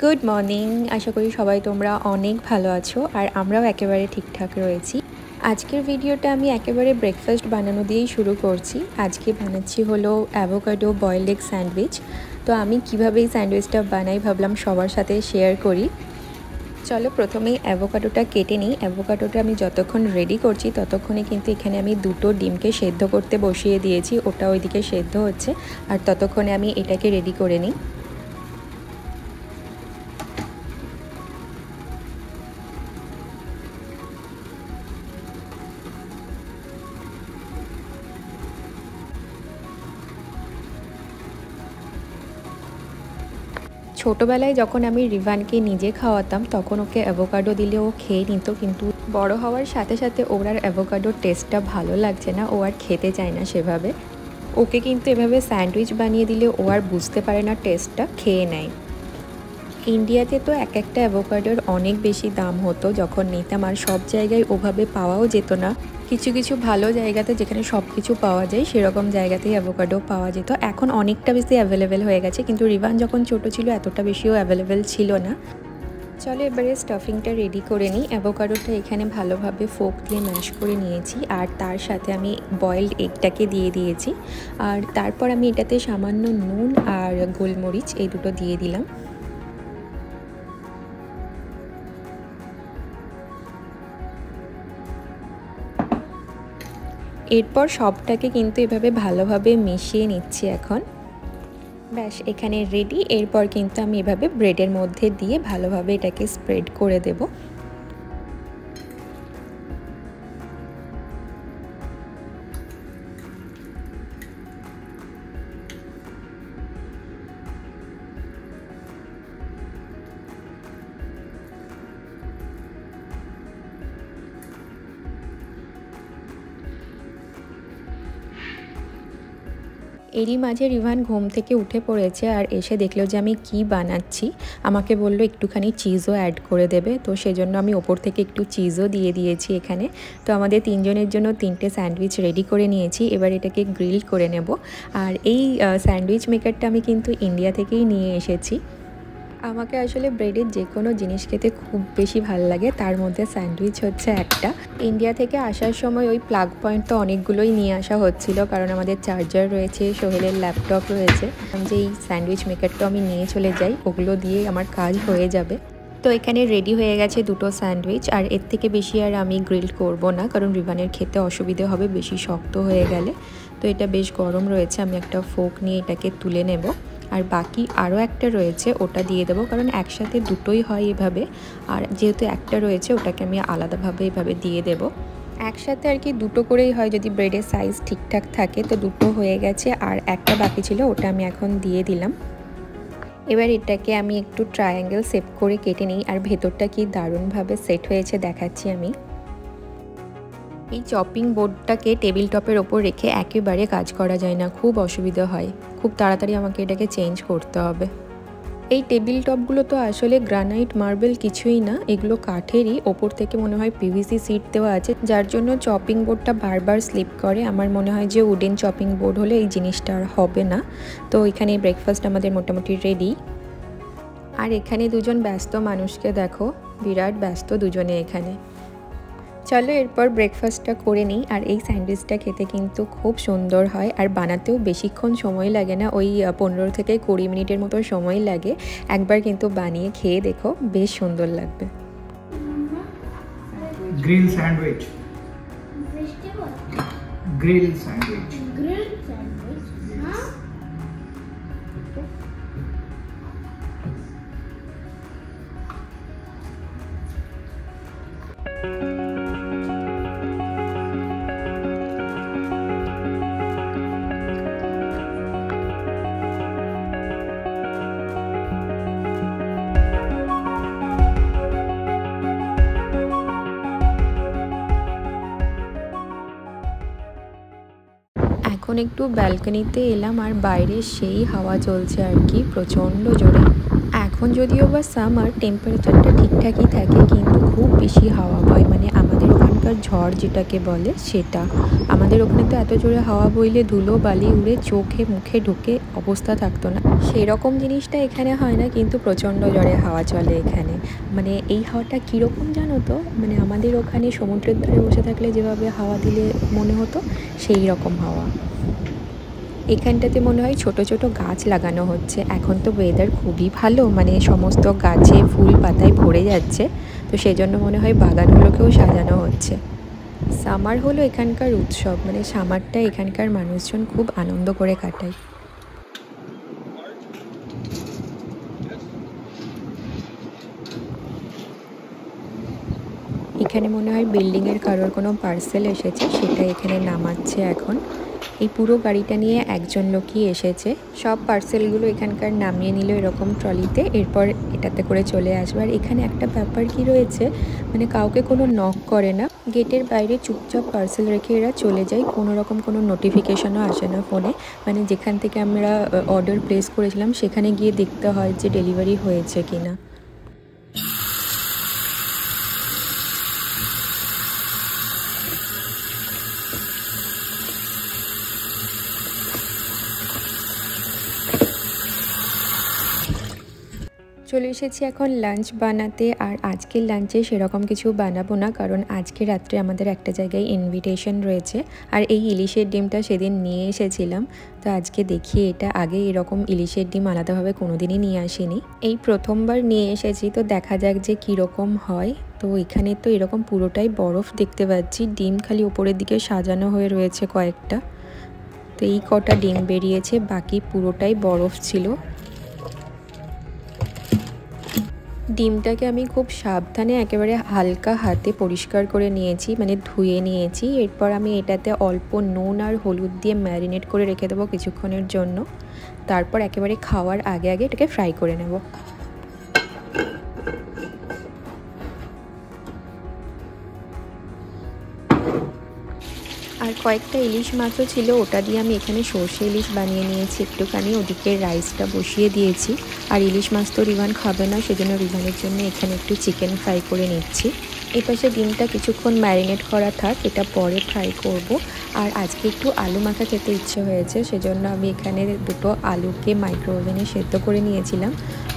Good morning. আশা করি সবাই তোমরা অনেক ভালো আছো আর আমরাও একেবারে ঠিকঠাক রয়েছি। আজকের ভিডিওটা আমি একেবারে ব্রেকফাস্ট বানানো দিয়েই শুরু করছি। আজকে বানাচ্ছি হলো অ্যাভোকাডো বয়েলড এগ স্যান্ডউইচ। তো আমি কীভাবে এই স্যান্ডউইচটা বানাই ভাবলাম সবার সাথে শেয়ার করি। চলো প্রথমেই অ্যাভোকাডোটা কেটে নিই। অ্যাভোকাডোটা আমি যতক্ষণ রেডি করছি ততক্ষণে কিন্তু এখানে আমি দুটো ডিমকে সেদ্ধ করতে বসিয়ে দিয়েছি, ওটা ওইদিকে সেদ্ধ হচ্ছে আর ততক্ষণে আমি এটাকে রেডি করে নিই। ছোটোবেলায় যখন আমি রিভানকে নিজে খাওয়াতাম তখন ওকে অ্যাভোকাডো দিলে ও খেয়ে নিত, কিন্তু বড় হওয়ার সাথে সাথে ওর আর অ্যাভোকাডোর টেস্টটা ভালো লাগছে না, ও আর খেতে চায় না সেভাবে। ওকে কিন্তু এভাবে স্যান্ডউইচ বানিয়ে দিলে ও আর বুঝতে পারে না, টেস্টটা খেয়ে নেয়। ইন্ডিয়াতে তো এক একটা অ্যাভোকাডোর অনেক বেশি দাম হতো যখন নিতাম, আর সব জায়গায় ওভাবে পাওয়াও যেত না। কিছু কিছু ভালো জায়গাতে যেখানে সব কিছু পাওয়া যায় সেরকম জায়গাতেই অ্যাভোকাডো পাওয়া যেত। এখন অনেকটা বেশি অ্যাভেলেবেল হয়ে গেছে, কিন্তু রিভান যখন ছোটো ছিল এতটা বেশিও অ্যাভেলেবেল ছিল না। চলো এবারে স্টাফিংটা রেডি করে নিই। অ্যাভোকাডোটা এখানে ভালোভাবে ফোক দিয়ে ম্যাশ করে নিয়েছি আর তার সাথে আমি বয়েলড এগটাকে দিয়ে দিয়েছি, আর তারপর আমি এটাতে সামান্য নুন আর গোলমরিচ এই দুটো দিয়ে দিলাম। এরপর সবটাকে কিন্তু এভাবে ভালোভাবে মিশিয়ে নিচ্ছি এখন। ব্যাস এখানে রেডি। এরপর কিন্তু আমি এভাবে ব্রেডের মধ্যে দিয়ে ভালোভাবে এটাকে স্প্রেড করে দেবো। এরই মাঝে রিভান ঘুম থেকে উঠে পড়েছে আর এসে দেখলো যে আমি কি বানাচ্ছি। আমাকে বললো একটুখানি চিজও অ্যাড করে দেবে, তো সেজন্য আমি ওপর থেকে একটু চিজও দিয়ে দিয়েছি এখানে। তো আমাদের তিনজনের জন্য 3টে স্যান্ডউইচ রেডি করে নিয়েছি। এবার এটাকে গ্রিল করে নেব। আর এই স্যান্ডউইচ মেকারটা আমি কিন্তু ইন্ডিয়া থেকেই নিয়ে এসেছি। আমাকে আসলে ব্রেডের যে কোনো জিনিস খেতে খুব বেশি ভালো লাগে, তার মধ্যে স্যান্ডউইচ হচ্ছে একটা। ইন্ডিয়া থেকে আসার সময় ওই প্লাগ পয়েন্ট তো অনেকগুলোই নিয়ে আসা হচ্ছিল, কারণ আমাদের চার্জার রয়েছে, সোহেলের ল্যাপটপ রয়েছে। যে এই স্যান্ডউইচ মেকারটা আমি নিয়ে চলে যাই, ওগুলো দিয়ে আমার কাজ হয়ে যাবে। তো এখানে রেডি হয়ে গেছে দুটো স্যান্ডউইচ, আর এর থেকে বেশি আর আমি গ্রিল করব না, কারণ রিভানের খেতে অসুবিধে হবে বেশি শক্ত হয়ে গেলে। তো এটা বেশ গরম রয়েছে, আমি একটা ফোক নিয়ে এটাকে তুলে নেব। আর বাকি আরও একটা রয়েছে ওটা দিয়ে দেবো, কারণ একসাথে দুটোই হয় এভাবে, আর যেহেতু একটা রয়েছে ওটাকে আমি আলাদাভাবে এভাবে দিয়ে দেব। একসাথে আর কি দুটো করেই হয় যদি ব্রেডের সাইজ ঠিকঠাক থাকে। তো দুটো হয়ে গেছে আর একটা বাকি ছিল, ওটা আমি এখন দিয়ে দিলাম। এবার এটাকে আমি একটু ট্রায়াঙ্গেল শেপ করে কেটে নিই, আর ভেতরটা কি দারুণভাবে সেট হয়েছে দেখাচ্ছি আমি। এই চপিং বোর্ডটাকে টেবিল টপের ওপর রেখে একেবারে কাজ করা যায় না, খুব অসুবিধা হয়। খুব তাড়াতাড়ি আমাকে এটাকে চেঞ্জ করতে হবে। এই টেবিল টপগুলো তো আসলে গ্রানাইট মার্বেল কিছুই না, এগুলো কাঠেরই। ওপর থেকে মনে হয় পিভিসি সিট দেওয়া আছে, যার জন্য চপিং বোর্ডটা বারবার স্লিপ করে। আমার মনে হয় যে উডেন চপিং বোর্ড হলে এই জিনিসটা আর হবে না। তো এখানে ব্রেকফাস্ট আমাদের মোটামুটি রেডি। আর এখানে দুজন ব্যস্ত মানুষকে দেখো, বিরাট ব্যস্ত দুজনে এখানে। চলো এরপর ব্রেকফাস্টটা করে নিই। আর এই স্যান্ডউইচটা খেতে কিন্তু খুব সুন্দর হয়, আর বানাতেও বেশিক্ষণ সময় লাগে না, ওই 15 থেকে 20 মিনিটের মতো সময় লাগে। একবার কিন্তু বানিয়ে খেয়ে দেখো, বেশ সুন্দর লাগবে। Grill sandwich, grill sandwich, grill sandwich, হ্যাঁ। এখন একটু ব্যালকনিতে এলাম, আর বাইরে সেই হাওয়া চলছে আর কি, প্রচণ্ড জোরে। এখন যদিও বা সামার টেম্পারেচারটা ঠিকঠাকই থাকে, কিন্তু খুব বেশি হাওয়া বয়, মানে আমাদের ওখানকার ঝড় যেটাকে বলে সেটা। আমাদের ওখানে তো এত জোরে হাওয়া বইলে ধুলো বালি উড়ে চোখে মুখে ঢুকে অবস্থা থাকতো না, সেই রকম জিনিসটা এখানে হয় না, কিন্তু প্রচণ্ড জোরে হাওয়া চলে এখানে। মানে এই হাওয়াটা কীরকম জানো তো, মানে আমাদের ওখানে সমুদ্রের ধারে বসে থাকলে যেভাবে হাওয়া দিলে মনে হতো, সেই রকম হাওয়া। এখানটাতে মনে হয় ছোট ছোট গাছ লাগানো হচ্ছে। এখন তো ওয়েদার খুবই ভালো, মানে সমস্ত গাছে ফুল পাতায় ভরে যাচ্ছে, তো সেজন্য মনে হয় বাগানগুলোকেও সাজানো হচ্ছে। সামার হলো এখানকার উৎসব, মানে সামারটা এখানকার মানুষজন খুব আনন্দ করে কাটায়। এখানে মনে হয় বিল্ডিংয়ের কারোর কোনো পার্সেল এসেছে, সেটা এখানে নামাচ্ছে এখন। এই পুরো গাড়িটা নিয়ে একজন লোকই এসেছে, সব পার্সেলগুলো এখানকার নামিয়ে নিল এরকম ট্রলিতে, এরপর এটাতে করে চলে আসবে। আর এখানে একটা ব্যাপার কি রয়েছে, মানে কাউকে কোনো নক করে না, গেটের বাইরে চুপচাপ পার্সেল রেখে এরা চলে যায়, কোনো রকম কোনো নোটিফিকেশনও আসে না ফোনে। মানে যেখান থেকে আমরা অর্ডার প্লেস করেছিলাম সেখানে গিয়ে দেখতে হয় যে ডেলিভারি হয়েছে কিনা। চলে এসেছি এখন লাঞ্চ বানাতে। আর আজকের লাঞ্চে সেরকম কিছু বানাবো না, কারণ আজকে রাত্রে আমাদের একটা জায়গায় ইনভিটেশন রয়েছে। আর এই ইলিশের ডিমটা সেদিন নিয়ে এসেছিলাম, তো আজকে দেখি এটা, আগে এরকম ইলিশের ডিম আলাদাভাবে কোনোদিনই নিয়ে আসিনি, এই প্রথমবার নিয়ে এসেছি, তো দেখা যাক যে কীরকম হয়। তো এখানে তো এরকম পুরোটাই বরফ দেখতে পাচ্ছি, ডিম খালি ওপরের দিকে সাজানো হয়ে রয়েছে কয়েকটা। তো এই কটা ডিম বেরিয়েছে, বাকি পুরোটাই বরফ ছিল। ডিমটাকে আমি খুব সাবধানে একেবারে হালকা হাতে পরিষ্কার করে নিয়েছি, মানে ধুয়ে নিয়েছি। এরপর আমি এটাতে অল্প নুন আর হলুদ দিয়ে ম্যারিনেট করে রেখে দেবো কিছুক্ষণের জন্য। তারপর একেবারে খাওয়ার আগে আগে এটাকে ফ্রাই করে নেব। আর কয়েকটা ইলিশ মাছও ছিল, ওটা দিয়ে আমি এখানে সর্ষে ইলিশ বানিয়ে নিয়েছি একটুখানি। ওদিকে রাইসটা বসিয়ে দিয়েছি। আর ইলিশ মাছ তো রিভান খাবে না, সেজন্য রিভানের জন্য এখানে একটু চিকেন ফ্রাই করে নিচ্ছি। এপাশে ডিমটা কিছুক্ষণ ম্যারিনেট করা থাক, এটা পরে ফ্রাই করব। আর আজকে একটু আলু মাখা খেতে ইচ্ছে হয়েছে, সেজন্য আমি এখানে দুটো আলুকে মাইক্রোওভেনে সেদ্ধ করে নিয়েছিলাম।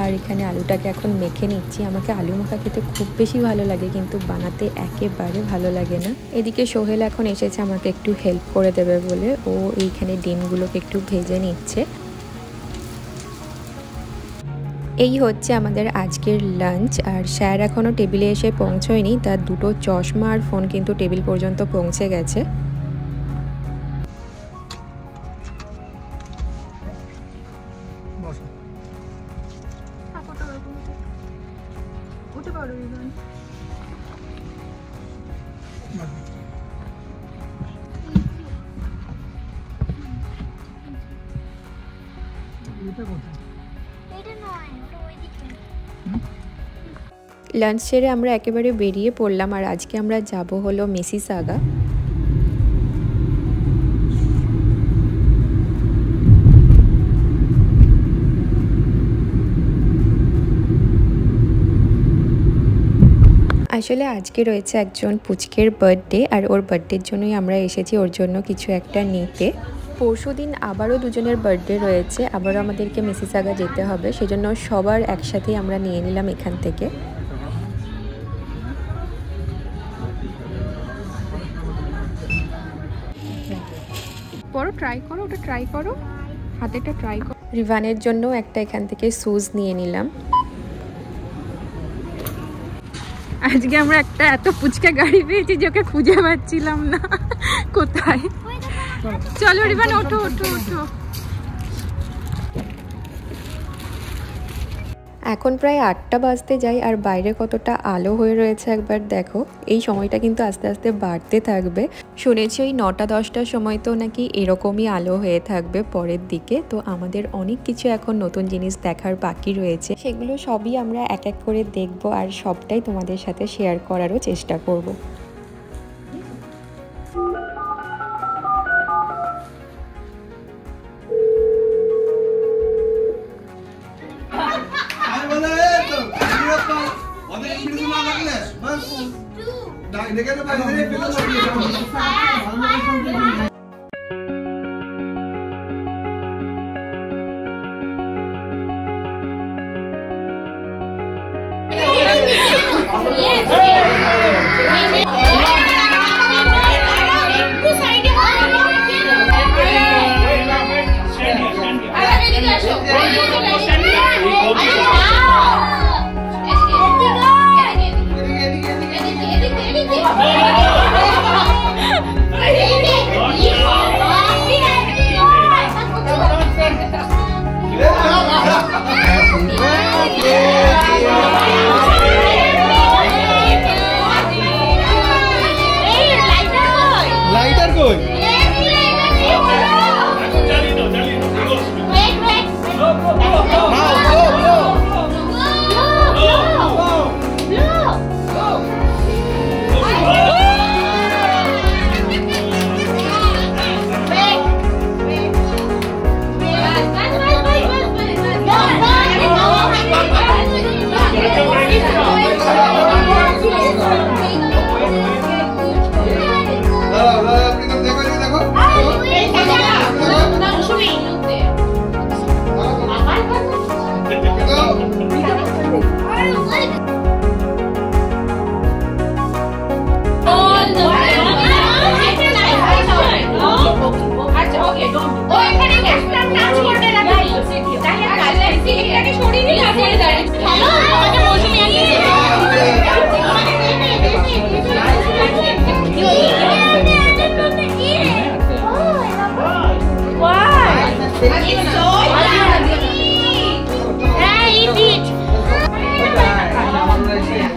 আর এখানে আলুটাকে এখন মেখে নিচ্ছি। আমাকে আলু মাখা খেতে খুব বেশি ভালো লাগে, কিন্তু বানাতে একেবারে ভালো লাগে না। এদিকে সোহেল এখন এসেছে আমাকে একটু হেল্প করে দেবে বলে, ও এইখানে ডিমগুলোকে একটু ভেজে নিচ্ছে। এই হচ্ছে আমাদের আজকের লাঞ্চ। আর স্যার এখনও টেবিলে এসে পৌঁছয়নি, তার দুটো চশমা আর ফোন কিন্তু টেবিল পর্যন্ত পৌঁছে গেছে। লাঞ্চ সেরে আমরা একেবারে বেরিয়ে পড়লাম। আর আজকে আমরা যাব হলো মিসিসাগা। আসলে আজকে রয়েছে একজন পুচকের বার্থডে, আর ওর বার্থডের জন্যই আমরা এসেছি ওর জন্য কিছু একটা নিতে। পরশুদিন আবারও দুজনের বার্থডে রয়েছে, আবারও আমাদেরকে মিসিসাগা যেতে হবে, সেজন্য সবার একসাথেই আমরা নিয়ে নিলাম এখান থেকে। করো, ট্রাই করো, ওটা ট্রাই করো, হাতেটা ট্রাই করো। রিভানের জন্য একটা এখান থেকে শুজ নিয়ে নিলাম। আজকে আমরা একটা এত পুচকা গাড়ি পেয়েছি যে ওকে খুঁজে পাচ্ছিলাম না কোথায়। চলো রিভান, ওঠো ওঠো ওঠো। এখন প্রায় 8টা বাজতে যাই, আর বাইরে কতটা আলো হয়ে রয়েছে একবার দেখো। এই সময়টা কিন্তু আস্তে আস্তে বাড়তে থাকবে। শুনেছি ওই 9টা-10টার সময় তো নাকি এরকমই আলো হয়ে থাকবে পরের দিকে। তো আমাদের অনেক কিছু এখন নতুন জিনিস দেখার বাকি রয়েছে, সেগুলো সবই আমরা এক এক করে দেখব, আর সবটাই তোমাদের সাথে শেয়ার করারও চেষ্টা করব।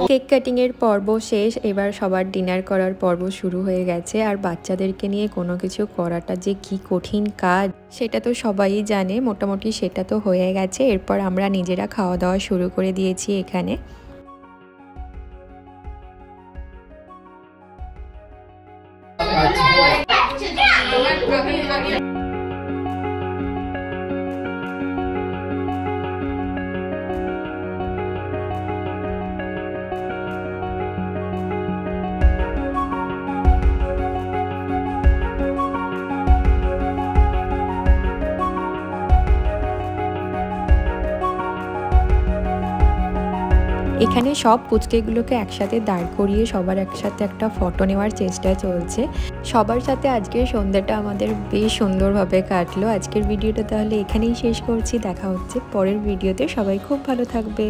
কেক কাটিংয়ের পর্ব শেষ, এবার সবার ডিনার করার পর্ব শুরু হয়ে গেছে। আর বাচ্চাদেরকে নিয়ে কোনো কিছু করাটা যে কি কঠিন কাজ সেটা তো সবাই জানে, মোটামুটি সেটা তো হয়ে গেছে। এরপর আমরা নিজেরা খাওয়া দাওয়া শুরু করে দিয়েছি এখানে। এখানে সব পুচকেগুলোকে একসাথে দাঁড় করিয়ে সবার একসাথে একটা ফটো নেওয়ার চেষ্টা চলছে। সবার সাথে আজকের সন্ধ্যাটা আমাদের বেশ সুন্দরভাবে কাটলো। আজকের ভিডিওটা তাহলে এখানেই শেষ করছি, দেখা হচ্ছে পরের ভিডিওতে। সবাই খুব ভালো থাকবে।